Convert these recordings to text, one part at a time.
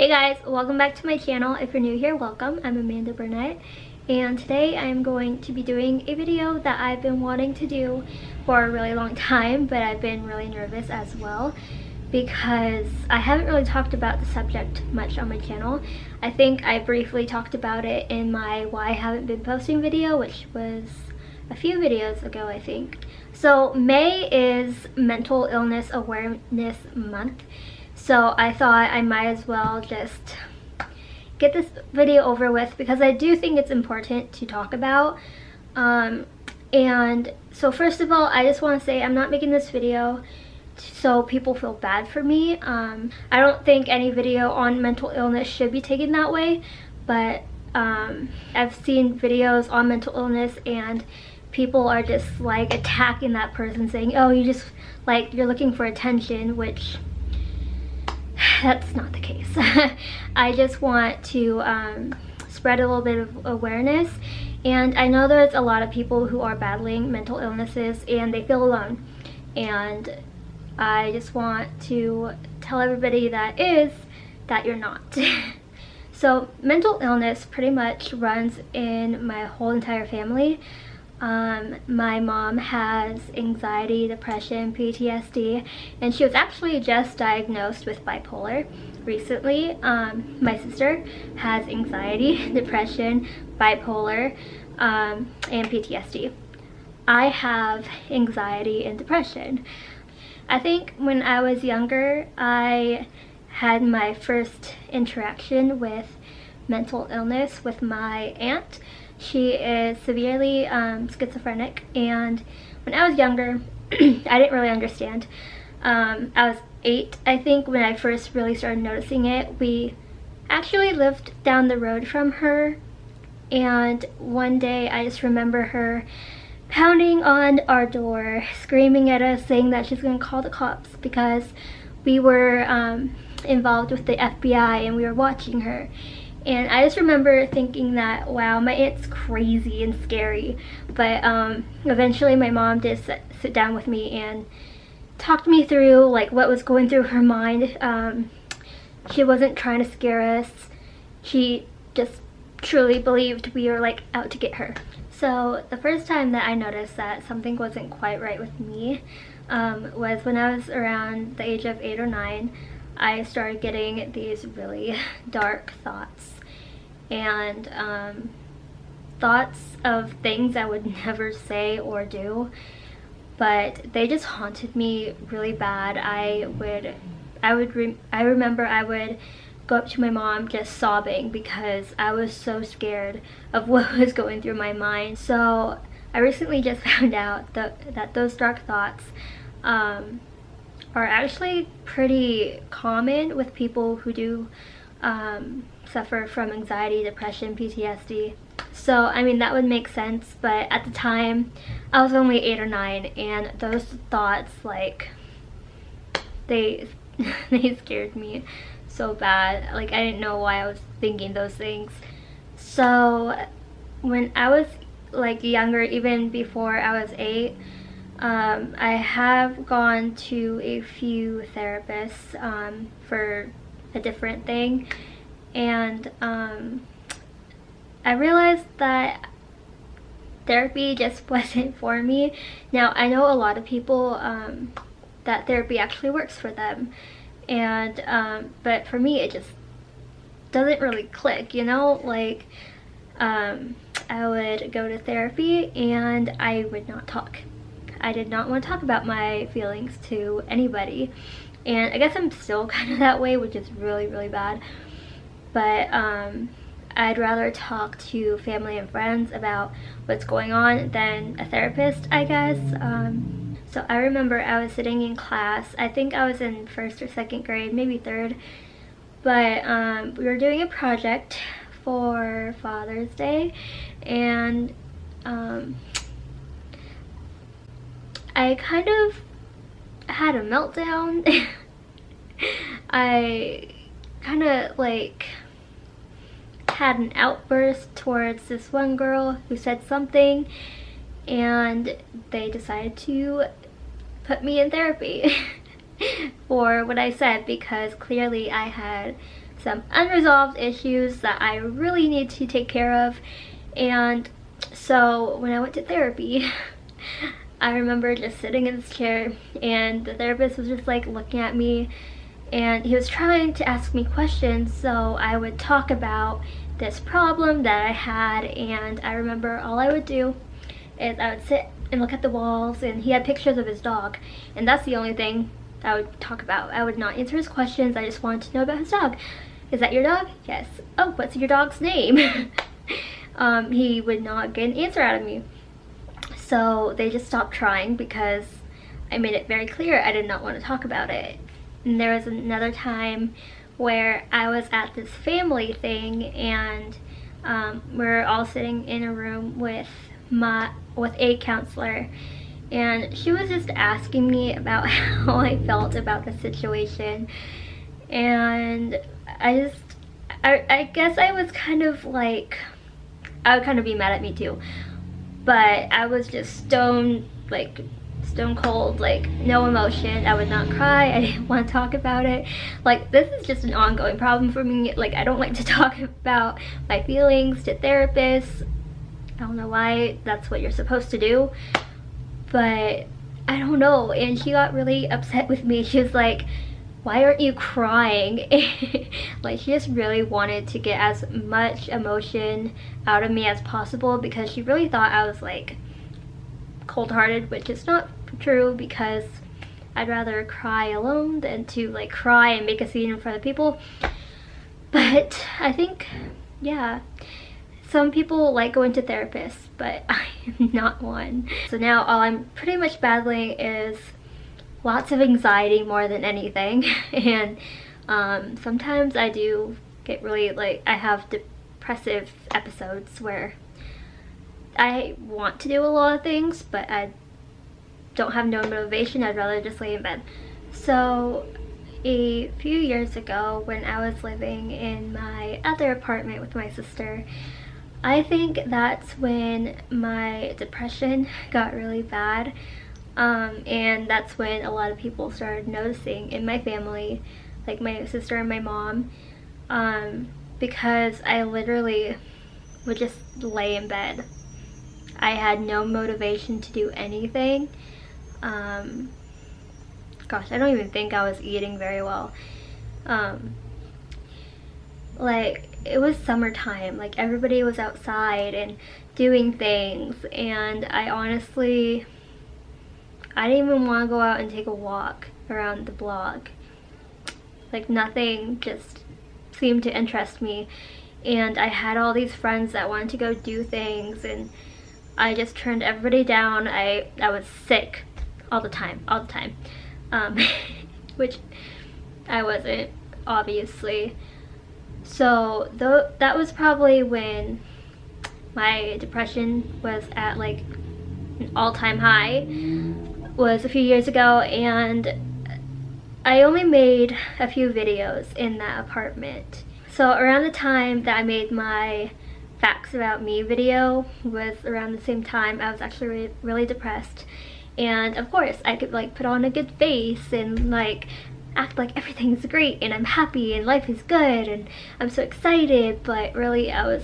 Hey guys, welcome back to my channel. If you're new here, welcome. I'm Amanda Burnett, and today I'm going to be doing a video that I've been wanting to do for a really long time, but I've been really nervous as well because I haven't really talked about the subject much on my channel. I think I briefly talked about it in my why I haven't been posting video, which was a few videos ago, I think. So May is Mental Illness Awareness Month. So I thought I might as well just get this video over with because I do think it's important to talk about. And so first of all, I just want to say I'm not making this video so people feel bad for me. I don't think any video on mental illness should be taken that way, but I've seen videos on mental illness and people are just like attacking that person, saying, oh, you just like, you're looking for attention, which that's not the case. I just want to spread a little bit of awareness, and I know there's a lot of people who are battling mental illnesses and they feel alone, and I just want to tell everybody that you're not. So mental illness pretty much runs in my whole entire family. My mom has anxiety, depression, PTSD, and she was actually just diagnosed with bipolar recently. My sister has anxiety, depression, bipolar, and PTSD. I have anxiety and depression. I think when I was younger, I had my first interaction with mental illness with my aunt. She is severely schizophrenic, and when I was younger, I didn't really understand. I was 8, I think, when I first really started noticing it. We actually lived down the road from her, and one day I just remember her pounding on our door, screaming at us, saying that she's going to call the cops because we were involved with the FBI and we were watching her. And I just remember thinking that, wow, my aunt's crazy and scary. But eventually my mom did sit down with me and talked me through like what was going through her mind. She wasn't trying to scare us. She just truly believed we were like out to get her. So the first time that I noticed that something wasn't quite right with me was when I was around the age of 8 or 9. I started getting these really dark thoughts, and thoughts of things I would never say or do, but they just haunted me really bad. I remember I would go up to my mom just sobbing because I was so scared of what was going through my mind. So I recently just found out that those dark thoughts are actually pretty common with people who do suffer from anxiety, depression, PTSD. So I mean, that would make sense, but at the time I was only 8 or 9, and those thoughts, like, they scared me so bad. Like, I didn't know why I was thinking those things. So when I was like younger, even before I was 8, I have gone to a few therapists for a different thing, and I realized that therapy just wasn't for me. Now, I know a lot of people that therapy actually works for them, and but for me it just doesn't really click, you know? Like, I would go to therapy and I would not talk. I did not want to talk about my feelings to anybody, and I guess I'm still kind of that way, which is really, really bad. But I'd rather talk to family and friends about what's going on than a therapist, I guess. So I remember I was sitting in class. I think I was in 1st or 2nd grade, maybe 3rd. But we were doing a project for Father's Day, and I kind of had a meltdown. I kind of like had an outburst towards this one girl who said something, and they decided to put me in therapy for what I said, because clearly I had some unresolved issues that I really need to take care of. And so when I went to therapy, I remember just sitting in this chair and the therapist was just like looking at me, and he was trying to ask me questions so I would talk about this problem that I had. And I remember all I would do is I would sit and look at the walls, and he had pictures of his dog, and that's the only thing I would talk about. I would not answer his questions. I just wanted to know about his dog. Is that your dog? Yes. Oh, what's your dog's name? He would not get an answer out of me. So they just stopped trying because I made it very clear I did not want to talk about it. And there was another time where I was at this family thing, and we're all sitting in a room with a counselor, and she was just asking me about how I felt about the situation. And I guess I was kind of like, I would kind of be mad at me too, but I was just stone cold, like no emotion. I would not cry. I didn't want to talk about it. Like, this is just an ongoing problem for me. Like, I don't like to talk about my feelings to therapists. I don't know why that's what you're supposed to do, but I don't know. And she got really upset with me. She was like, why aren't you crying? Like, she just really wanted to get as much emotion out of me as possible, because she really thought I was like cold-hearted, which is not true, because I'd rather cry alone than to like cry and make a scene in front of people. But I think, yeah, some people like going to therapists, but I am not one. So now all I'm pretty much battling is lots of anxiety more than anything. And sometimes I do get really, like, I have depressive episodes where I want to do a lot of things, but I don't have no motivation. I'd rather just lay in bed. So a few years ago, when I was living in my other apartment with my sister, I think that's when my depression got really bad. And that's when a lot of people started noticing in my family, like my sister and my mom, because I literally would just lay in bed. I had no motivation to do anything. Gosh, I don't even think I was eating very well. Like, it was summertime, like everybody was outside and doing things, and I honestly, I didn't even want to go out and take a walk around the block. Like, nothing just seemed to interest me, and I had all these friends that wanted to go do things, and I just turned everybody down. I was sick all the time, which I wasn't, obviously. So that was probably when my depression was at like an all-time high, was a few years ago, and I only made a few videos in that apartment. So around the time that I made my Facts About Me video was around the same time I was actually really depressed. And of course I could like put on a good face and like act like everything's great and I'm happy and life is good and I'm so excited, but really I was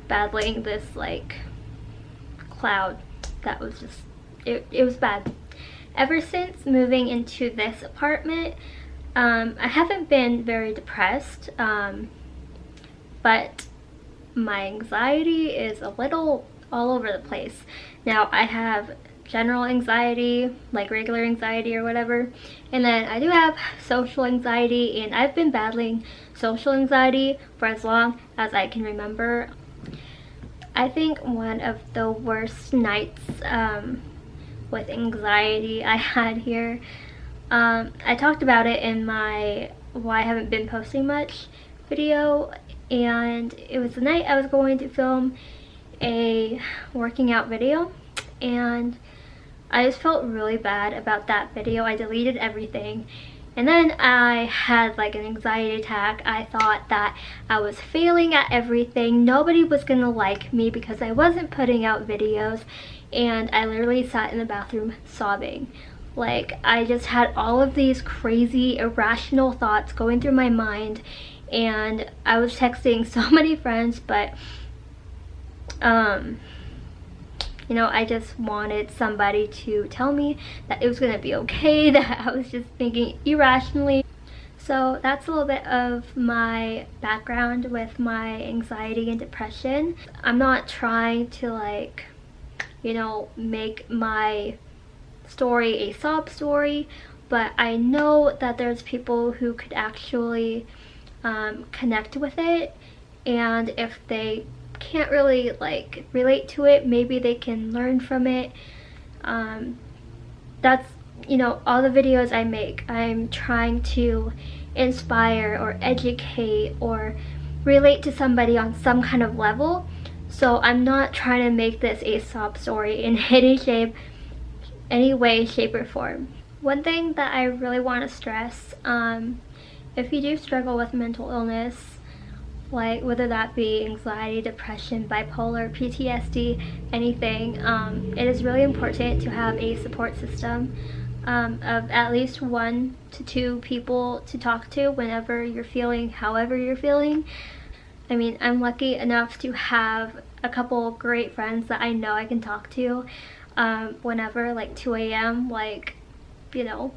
battling this like cloud that was just, it was bad. Ever since moving into this apartment, I haven't been very depressed, but my anxiety is a little all over the place. Now, I have general anxiety, like regular anxiety or whatever, and then I do have social anxiety, and I've been battling social anxiety for as long as I can remember. I think one of the worst nights with anxiety I had here, I talked about it in my why I haven't been posting much video, and it was the night I was going to film a working out video, and I just felt really bad about that video. I deleted everything, and then I had like an anxiety attack. I thought that I was failing at everything. Nobody was gonna like me because I wasn't putting out videos, and I literally sat in the bathroom sobbing. Like, I just had all of these crazy irrational thoughts going through my mind, and I was texting so many friends, but you know, I just wanted somebody to tell me that it was gonna be okay, that I was just thinking irrationally. So that's a little bit of my background with my anxiety and depression. I'm not trying to, like, you know, make my story a sob story, but I know that there's people who could actually connect with it, and if they can't really like relate to it, maybe they can learn from it. That's, you know, all the videos I make, I'm trying to inspire or educate or relate to somebody on some kind of level. So I'm not trying to make this a sob story in any way, shape, or form. One thing that I really want to stress, if you do struggle with mental illness, like whether that be anxiety, depression, bipolar, PTSD, anything, it is really important to have a support system of at least 1 to 2 people to talk to whenever you're feeling however you're feeling. I mean, I'm lucky enough to have a couple great friends that I know I can talk to whenever, like 2 a.m., like, you know.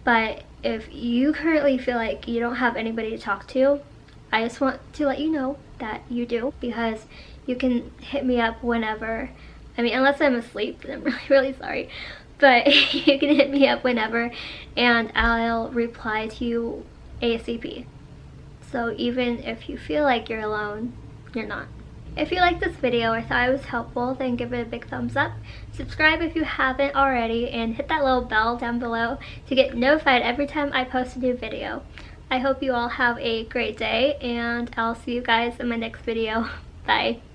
But if you currently feel like you don't have anybody to talk to, I just want to let you know that you do, because you can hit me up whenever. I mean, unless I'm asleep, then I'm really, really sorry. But you can hit me up whenever, and I'll reply to you ASAP. So even if you feel like you're alone, you're not. If you liked this video or thought it was helpful, then give it a big thumbs up. Subscribe if you haven't already, and hit that little bell down below to get notified every time I post a new video. I hope you all have a great day, and I'll see you guys in my next video. Bye.